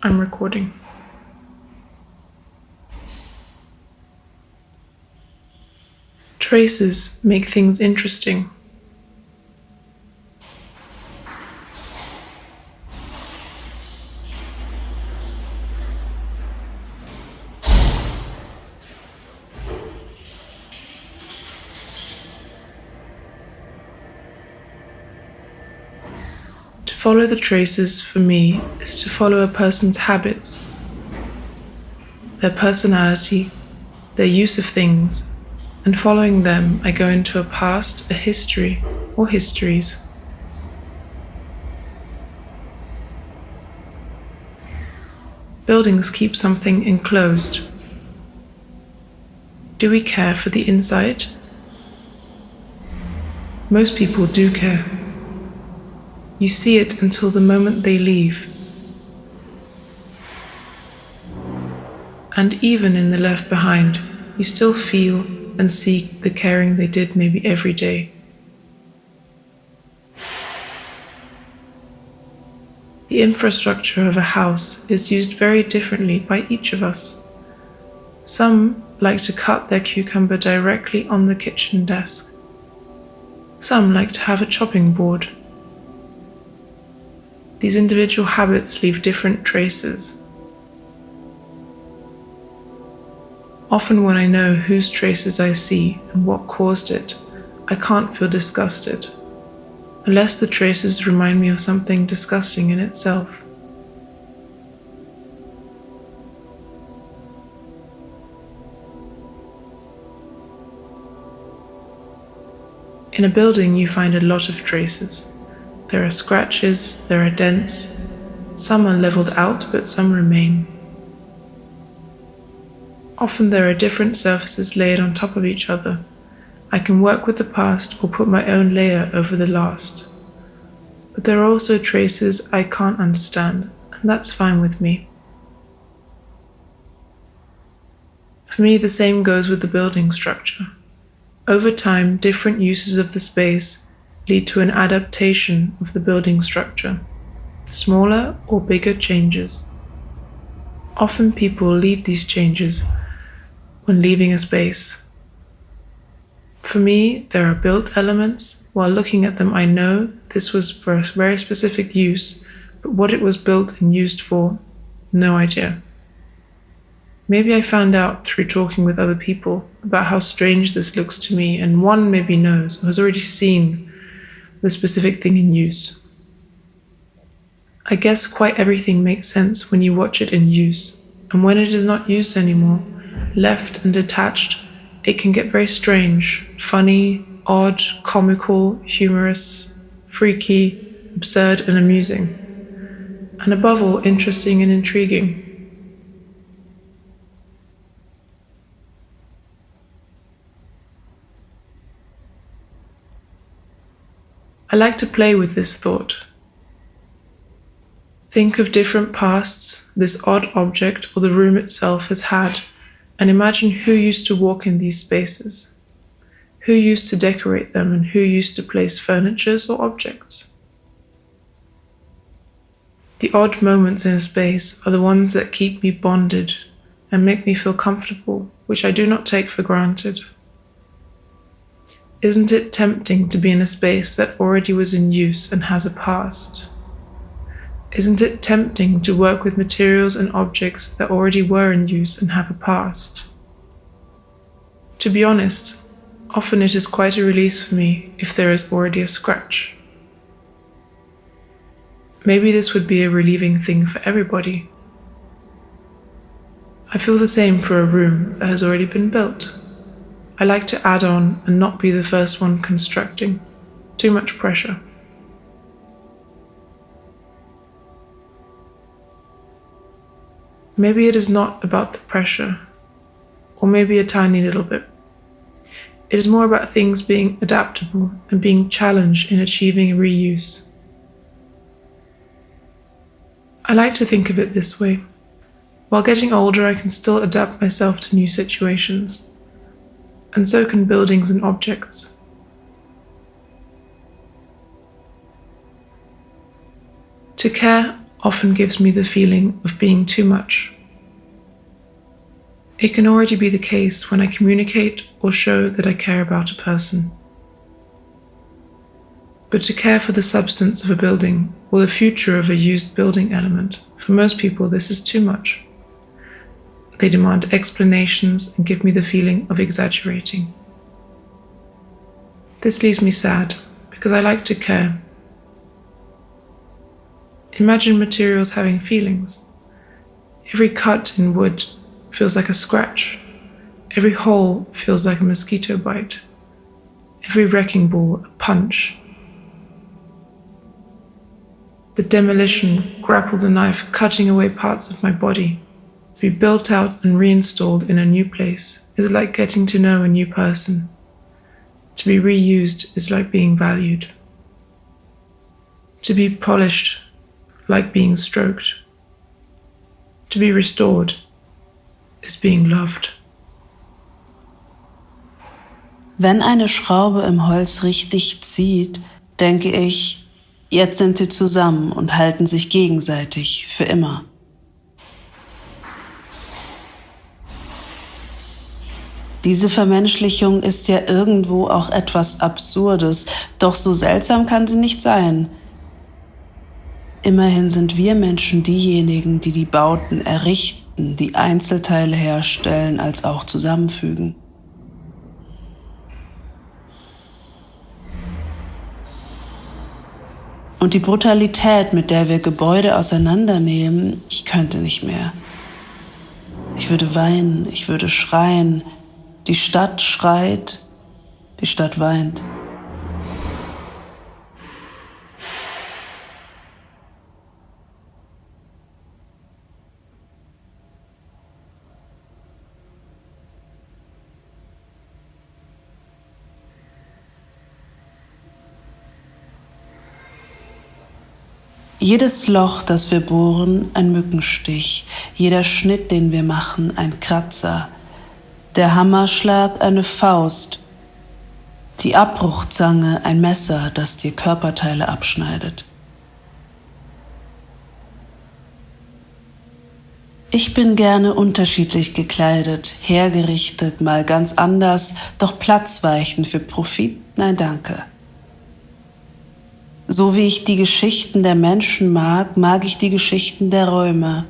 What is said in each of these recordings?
I'm recording. Traces make things interesting. To follow the traces, for me, is to follow a person's habits, their personality, their use of things, and following them, I go into a past, a history, or histories. Buildings keep something enclosed. Do we care for the inside? Most people do care. You see it until the moment they leave. And even in the left behind, you still feel and see the caring they did maybe every day. The infrastructure of a house is used very differently by each of us. Some like to cut their cucumber directly on the kitchen desk. Some like to have a chopping board. These individual habits leave different traces. Often when I know whose traces I see and what caused it, I can't feel disgusted, unless the traces remind me of something disgusting in itself. In a building you find a lot of traces. There are scratches, there are dents, some are leveled out but some remain. Often there are different surfaces layered on top of each other. I can work with the past or put my own layer over the last. But there are also traces I can't understand, and that's fine with me. For me, the same goes with the building structure. Over time, different uses of the space lead to an adaptation of the building structure, smaller or bigger changes. Often people leave these changes when leaving a space. For me, there are built elements. While looking at them, I know this was for a very specific use, but what it was built and used for, no idea. Maybe I found out through talking with other people about how strange this looks to me, and one maybe knows or has already seen the specific thing in use. I guess quite everything makes sense when you watch it in use, and when it is not used anymore, left and detached, it can get very strange, funny, odd, comical, humorous, freaky, absurd and amusing, and above all, interesting and intriguing. I like to play with this thought. Think of different pasts this odd object or the room itself has had, and imagine who used to walk in these spaces, who used to decorate them, and who used to place furniture or objects. The odd moments in a space are the ones that keep me bonded and make me feel comfortable, which I do not take for granted. Isn't it tempting to be in a space that already was in use and has a past? Isn't it tempting to work with materials and objects that already were in use and have a past? To be honest, often it is quite a release for me if there is already a scratch. Maybe this would be a relieving thing for everybody. I feel the same for a room that has already been built. I like to add on and not be the first one constructing. Too much pressure. Maybe it is not about the pressure, or maybe a tiny little bit. It is more about things being adaptable and being challenged in achieving a reuse. I like to think of it this way. While getting older, I can still adapt myself to new situations, and so can buildings and objects. To care often gives me the feeling of being too much. It can already be the case when I communicate or show that I care about a person. But to care for the substance of a building or the future of a used building element, for most people this is too much. They demand explanations and give me the feeling of exaggerating. This leaves me sad, because I like to care. Imagine materials having feelings. Every cut in wood feels like a scratch. Every hole feels like a mosquito bite. Every wrecking ball a punch. The demolition grappled a knife cutting away parts of my body. To be built out and reinstalled in a new place is like getting to know a new person. To be reused is like being valued. To be polished, like being stroked. To be restored is being loved. Wenn eine Schraube im Holz richtig zieht, denke ich, jetzt sind sie zusammen und halten sich gegenseitig für immer. Diese Vermenschlichung ist ja irgendwo auch etwas Absurdes, doch so seltsam kann sie nicht sein. Immerhin sind wir Menschen diejenigen, die die Bauten errichten, die Einzelteile herstellen, als auch zusammenfügen. Und die Brutalität, mit der wir Gebäude auseinandernehmen, ich könnte nicht mehr. Ich würde weinen, ich würde schreien. Die Stadt schreit, die Stadt weint. Jedes Loch, das wir bohren, ein Mückenstich. Jeder Schnitt, den wir machen, ein Kratzer. Der Hammerschlag eine Faust. Die Abbruchzange ein Messer, das dir Körperteile abschneidet. Ich bin gerne unterschiedlich gekleidet, hergerichtet, mal ganz anders, doch platzweichend für Profit, nein danke. So wie ich die Geschichten der Menschen mag, mag ich die Geschichten der Räume.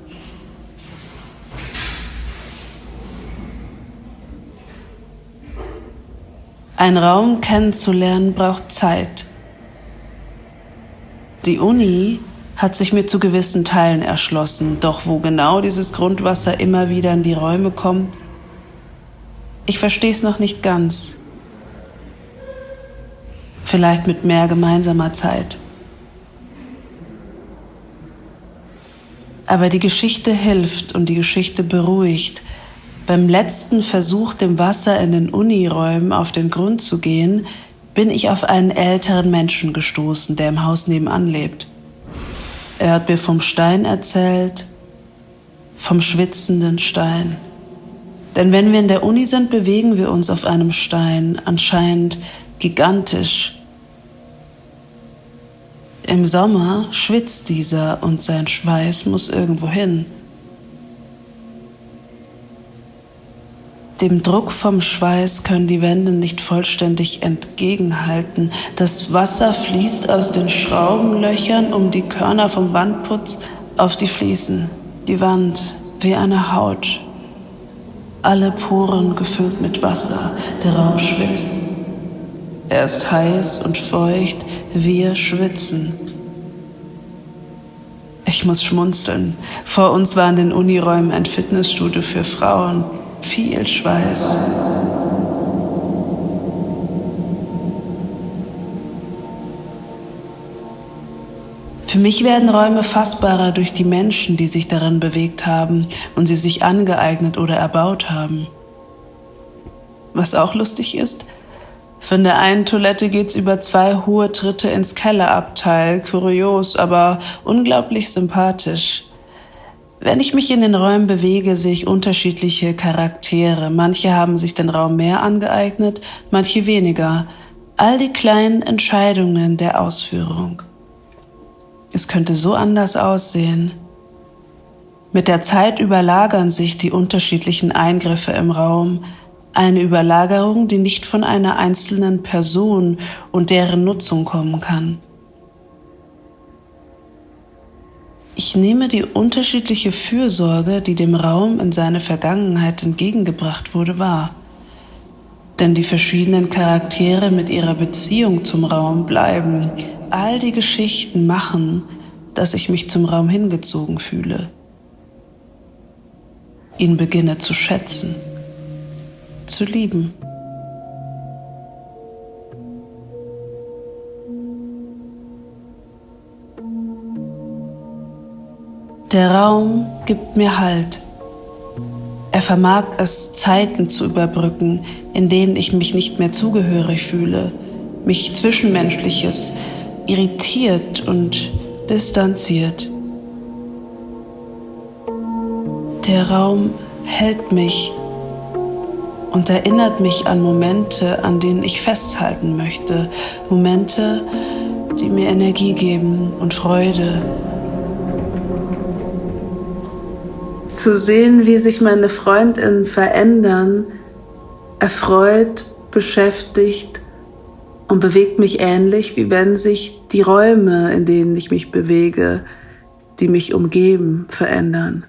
Ein Raum kennenzulernen braucht Zeit. Die Uni hat sich mir zu gewissen Teilen erschlossen, doch wo genau dieses Grundwasser immer wieder in die Räume kommt, ich verstehe es noch nicht ganz. Vielleicht mit mehr gemeinsamer Zeit. Aber die Geschichte hilft und die Geschichte beruhigt. Beim letzten Versuch, dem Wasser in den Uniräumen auf den Grund zu gehen, bin ich auf einen älteren Menschen gestoßen, der im Haus nebenan lebt. Er hat mir vom Stein erzählt, vom schwitzenden Stein. Denn wenn wir in der Uni sind, bewegen wir uns auf einem Stein, anscheinend gigantisch. Im Sommer schwitzt dieser und sein Schweiß muss irgendwo hin. Dem Druck vom Schweiß können die Wände nicht vollständig entgegenhalten. Das Wasser fließt aus den Schraubenlöchern um die Körner vom Wandputz auf die Fliesen. Die Wand wie eine Haut. Alle Poren gefüllt mit Wasser. Der Raum schwitzt. Er ist heiß und feucht. Wir schwitzen. Ich muss schmunzeln. Vor uns war in den Uniräumen ein Fitnessstudio für Frauen. Viel Schweiß. Für mich werden Räume fassbarer durch die Menschen, die sich darin bewegt haben und sie sich angeeignet oder erbaut haben. Was auch lustig ist, von der einen Toilette geht's über 2 hohe Tritte ins Kellerabteil. Kurios, aber unglaublich sympathisch. Wenn ich mich in den Räumen bewege, sehe ich unterschiedliche Charaktere. Manche haben sich den Raum mehr angeeignet, manche weniger. All die kleinen Entscheidungen der Ausführung. Es könnte so anders aussehen. Mit der Zeit überlagern sich die unterschiedlichen Eingriffe im Raum. Eine Überlagerung, die nicht von einer einzelnen Person und deren Nutzung kommen kann. Ich nehme die unterschiedliche Fürsorge, die dem Raum in seine Vergangenheit entgegengebracht wurde, wahr. Denn die verschiedenen Charaktere mit ihrer Beziehung zum Raum bleiben. All die Geschichten machen, dass ich mich zum Raum hingezogen fühle. Ihn beginne zu schätzen, zu lieben. Der Raum gibt mir Halt. Er vermag es, Zeiten zu überbrücken, in denen ich mich nicht mehr zugehörig fühle, mich Zwischenmenschliches irritiert und distanziert. Der Raum hält mich und erinnert mich an Momente, an denen ich festhalten möchte. Momente, die mir Energie geben und Freude. Zu sehen, wie sich meine FreundInnen verändern, erfreut, beschäftigt und bewegt mich ähnlich, wie wenn sich die Räume, in denen ich mich bewege, die mich umgeben, verändern.